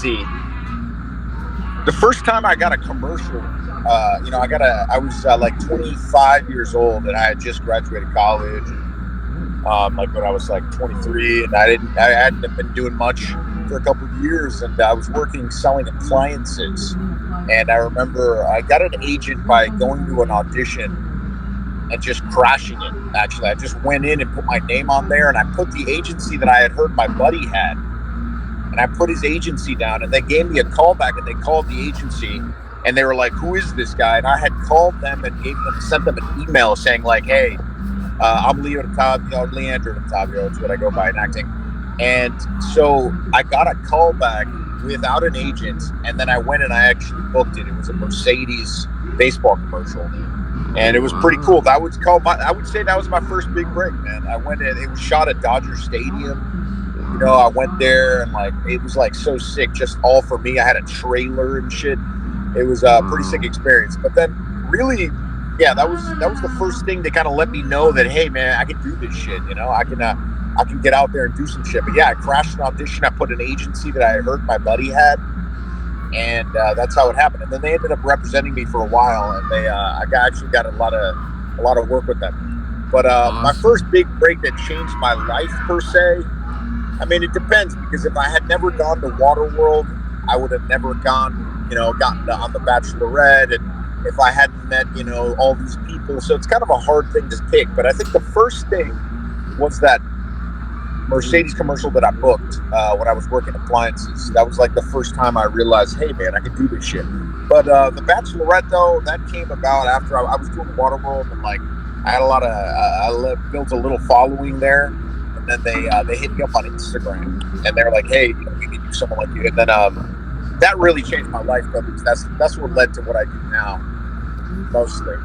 see. The first time I got a commercial, I was like 25 years old, and I had just graduated college. Like when I was like 23, and I hadn't been doing much for a couple of years, and I was working selling appliances. And I remember I got an agent by going to an audition and just crashing it. Actually, I just went in and put my name on there, and I put the agency that I had heard my buddy had, and I put his agency down, and they gave me a call back, and they called the agency, and they were like, "Who is this guy?" And I had called them and sent them an email saying like, "Hey, I'm Leandro Dottavio. It's what I go by in acting." And so I got a call back without an agent, and then I went and I actually booked it. It was a Mercedes baseball commercial, and it was pretty cool. I would say that was my first big break, man. I went in. It was shot at Dodger Stadium. I went there, and like it was like so sick, just all for me. I had a trailer and shit. It was a pretty sick experience. But then, really, yeah, that was the first thing that kind of let me know that, hey, man, I can do this shit. I can get out there and do some shit. But yeah, I crashed an audition. I put an agency that I heard my buddy had, and that's how it happened. And then they ended up representing me for a while, and I actually got a lot of work with them. But my first big break that changed my life per se, I mean, it depends, because if I had never gone to Waterworld, I would have never gotten on The Bachelorette, and if I hadn't met, all these people. So it's kind of a hard thing to pick. But I think the first thing was that Mercedes commercial that I booked when I was working appliances. That was like the first time I realized, hey, man, I can do this shit. But The Bachelorette, though, that came about after I was doing Waterworld, and like I had I built a little following there. And then they hit me up on Instagram, and they're like, "Hey, we need someone like you." And then that really changed my life, though, because that's what led to what I do now, mostly.